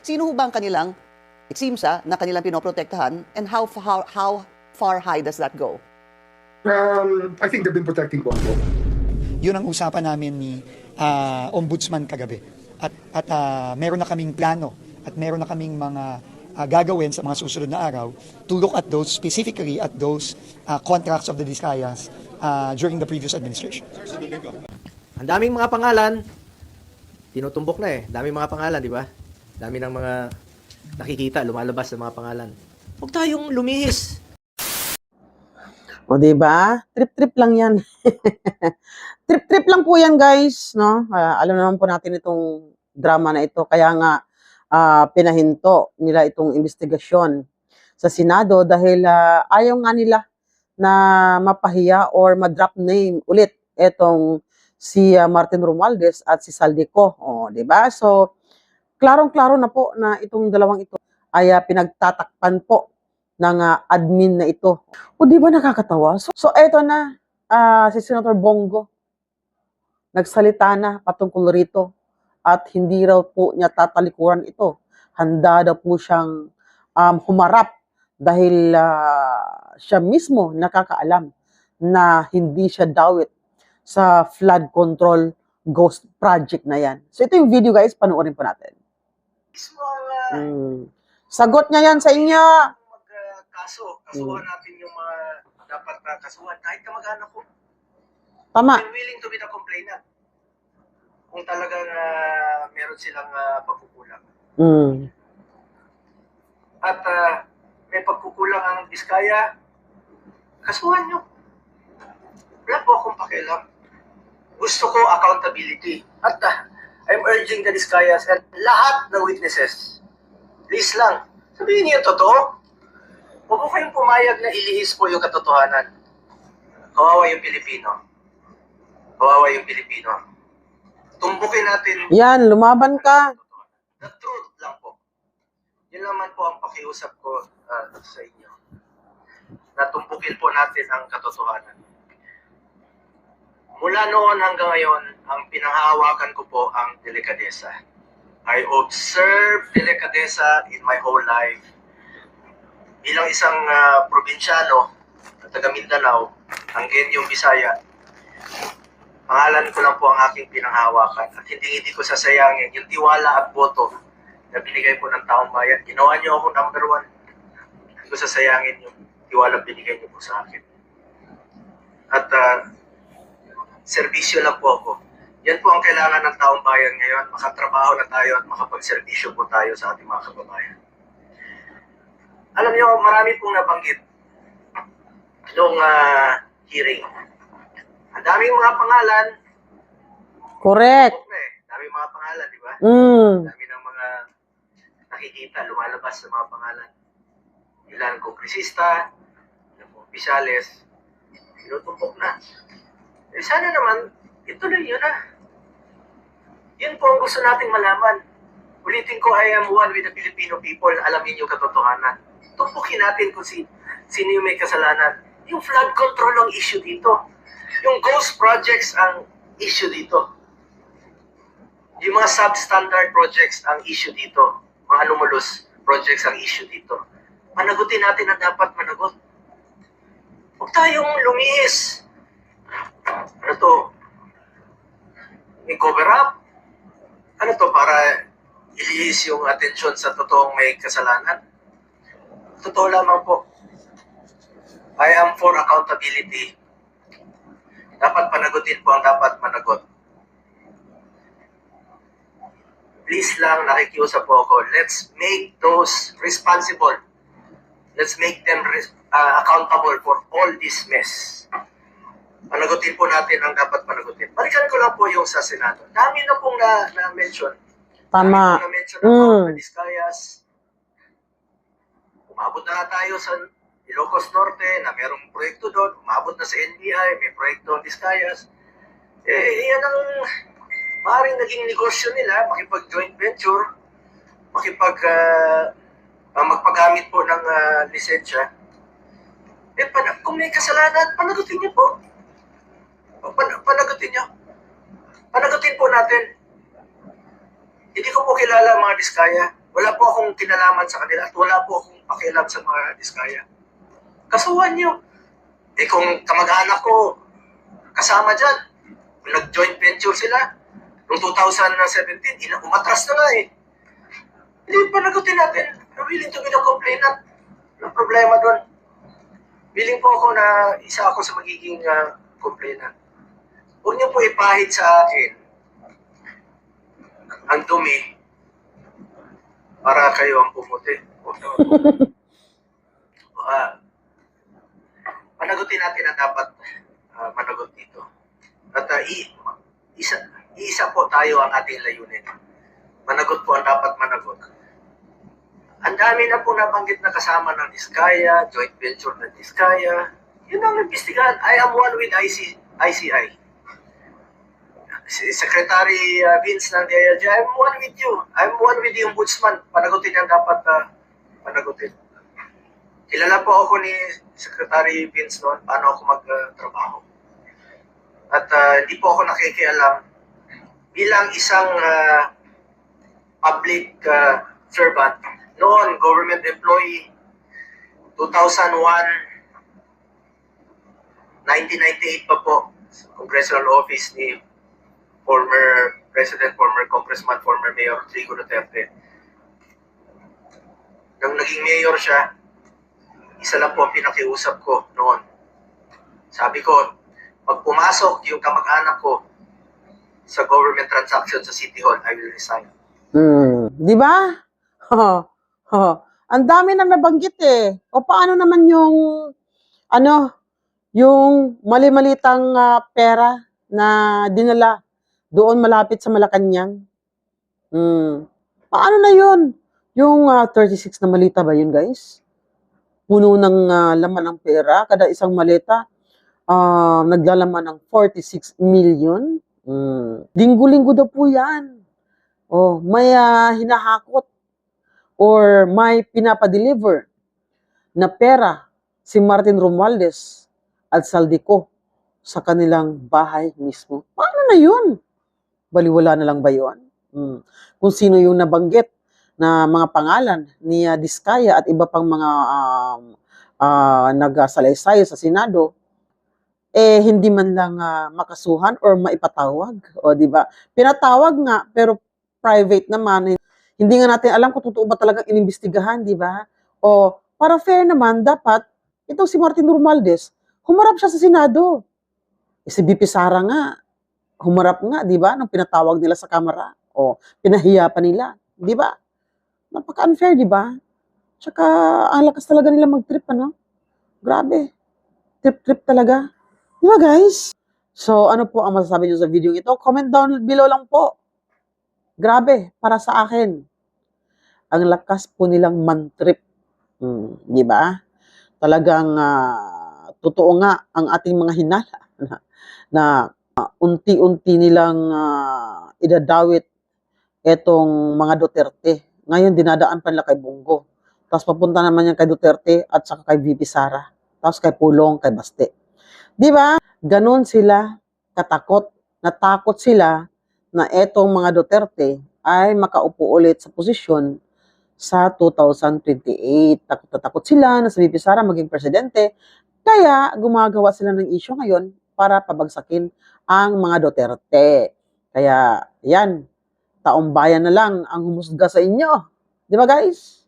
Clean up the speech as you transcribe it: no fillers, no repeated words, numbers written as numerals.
Sino ho ba ang kanilang, it seems na kanilang pinoprotektahan, and how far high does that go? I think they've been protecting Bongo. Yun ang usapan namin ni Ombudsman kagabi. At meron na kaming plano at meron na kaming mga gagawin sa mga susunod na araw to look at those, specifically at those contracts of the Discayas during the previous administration. Ang daming mga pangalan, tinutumbok na eh. Daming mga pangalan, di ba? Dami ng mga nakikita, lumalabas ng mga pangalan. Huwag tayong lumihis. O, diba? Trip-trip lang yan. Trip-trip lang po yan, guys. No? Alam naman po natin itong drama na ito. Kaya nga, pinahinto nila itong investigasyon sa Senado dahil ayaw nga nila na mapahiya or ma-drop name ulit itong si Martin Romualdez at si Saldico. O, diba? So, klarong-klaro na po na itong dalawang ito ay pinagtatakpan po ng admin na ito. O di ba nakakatawa? So eto na, si Senator Bongo, nagsalita na patungkol rito at hindi raw po niya tatalikuran ito. Handa daw po siyang humarap dahil siya mismo nakakaalam na hindi siya dawit sa flood control ghost project na yan. So ito yung video, guys, panoorin po natin. Sagot niya yan sa inyo. Kasuhan natin yung mga dapat na kasuhan. Kahit kamag-anak ko. Tama. I'm willing to be the complainant. Kung talagang meron silang pagkukulang. At may pagkukulang ang Diskaya, kasuhan nyo. Wala po akong pakialam. Gusto ko accountability. At I'm urging the Diskayas and lahat ng witnesses. Please lang, sabihin niyo totoo. Huwag ko kayong pumayag na ilihis po yung katotohanan. Kawawa yung Pilipino. Kawawa yung Pilipino. Tumbukin natin. Yan, lumaban ka. The truth lang po. Yun naman po ang pakiusap ko sa inyo. Natumbukin po natin ang katotohanan. Mula noon hanggang ngayon, ang pinanghahawakan ko po ang delikadesa. I observe delikadesa in my whole life. Bilang isang probinsyano at taga Mindanao, ang Genyong Bisaya, pangalan ko lang po ang aking pinanghawakan at hindi ko sasayangin yung tiwala at boto na binigay po ng taong bayan. Ginawa niyo ako number 1. Hindi ko sasayangin yung tiwala binigay niyo po sa akin. At serbisyo lang po ako. Yan po ang kailangan ng taong bayan ngayon. Makatrabaho na tayo at makapagserbisyo po tayo sa ating mga kababayan. Alam niyo, marami pong nabanggit noong hearing. Ang daming mga pangalan. Correct. Daming mga pangalan, di ba? Dami ng mga nakikita, lumalabas sa mga pangalan. Ilan kongresista, ilan opisyales, sinutumpok na. Eh, sana naman, ituloy yun na. Yun po ang gusto nating malaman. Ulitin ko, I am one with the Filipino people. Alamin yung katotohanan. Tumpukin natin kung sino yung may kasalanan. Yung flood control ang issue dito. Yung ghost projects ang issue dito. Yung mga substandard projects ang issue dito. Mga anomalous projects ang issue dito. Panagutin natin ang dapat managot. Huwag tayong lumihis. Ano to? May cover up? Ano to para ilihis yung atensyon sa totoong may kasalanan? Totoo lamang po. I am for accountability. Dapat panagutin po ang dapat managot. Please lang, nakikiusap po ako. Let's make those responsible. Let's make them accountable for all this mess. Panagutin po natin ang dapat panagutin. Balikan ko lang po yung sa Senado. Dami na pong na-mention. Tama. Dami pong na-mention ng Discayas. Umabot na tayo sa Ilocos Norte na merong proyekto doon. Umabot na sa NBI, may proyekto ng Discayas. Yan ang maaaring naging negosyo nila, makipag-joint venture, magpagamit po ng lisensya. Kung may kasalanan, panagutin niyo po. Panagutin nyo. Panagutin po natin. Hindi ko po kilala mga Diskaya. Wala po akong kinalaman sa kanila at wala po akong pakialam sa mga Diskaya. Kasuhan nyo. Eh kung kamag-anak ko kasama dyan, nag-joint venture sila, noong 2017, umatras na nga eh. Hindi panagutin natin. I'm willing to be the complainant. Walang problema doon. Willing po ako na isa ako sa magiging complainant. Huwag niyo po ipahid sa akin ang dumi para kayo ang pumuti. Huwag naman po. Managutin natin ang dapat managot dito. At isa po tayo ang ating layunin. Managot po ang dapat managot. Ang dami na po nabanggit na kasama ng Diskaya, joint venture ng Diskaya. Yun ang imbestigahan. I am one with ICI. Si Secretary Vince ng DILG, I'm one with you. I'm one with the Ombudsman. Panagutin ang dapat panagutin. Kilala po ako ni Secretary Vince noon, paano ako magtrabaho. At hindi po ako nakikialam bilang isang public servant. Noon, government employee, 2001, 1998 pa po, sa congressional office ni former President, former Congressman, former Mayor Rodrigo Duterte. Nang naging mayor siya, isa lang po ang pinakiusap ko noon. Sabi ko, pag pumasok yung kamag-anak ko sa government transaction sa City Hall, I will resign. Di ba? Ang dami na nabanggit eh. O paano naman yung yung mali-malitang pera na dinala doon malapit sa Malacanang? Paano na yun? Yung 36 na malita ba yun, guys? Puno ng laman ng pera. Kada isang malita, naglalaman ng 46 million. Linggo-linggo daw po yan. Oh, may hinahakot or may pinapadeliver na pera si Martin Romualdez at Saldico sa kanilang bahay mismo. Paano na yun? Baliwala na lang ba yun? Kung sino yung nabanggit na mga pangalan ni Diskaya at iba pang mga nagsalaysay sa Senado, hindi man lang makasuhan or maipatawag. O, di ba? Pinatawag nga, pero private naman. Hindi nga natin alam kung totoo ba talagang inimbestigahan, di ba? O, para fair naman, dapat, itong si Martin Romualdez, humarap siya sa Senado. Si BP Sara nga, humarap nga, di ba? Nung pinatawag nila sa kamera. O, pinahiya pa nila. Di ba? Napaka-unfair, di ba? Tsaka, ang lakas talaga nila mag-trip, ano? Grabe. Trip-trip talaga. Di ba, guys? So, ano po ang masasabi nyo sa video ito? Comment down below lang po. Grabe, para sa akin. Ang lakas po nilang man-trip. Di ba? Talagang, totoo nga ang ating mga hinala na unti-unti nilang idadawit etong mga Duterte. Ngayon, dinadaan pa nila kay Bongo. Tapos papunta naman yan kay Duterte at saka kay VP Sara. Tapos kay Pulong, kay Baste. Di ba? Ganon sila katakot. Natakot sila na etong mga Duterte ay makaupo ulit sa posisyon sa 2028. Takot sila na si VP Sara maging presidente. Kaya gumagawa sila ng issue ngayon para pabagsakin ang mga Duterte. Kaya yan, taong bayan na lang ang humusga sa inyo. Di ba, guys?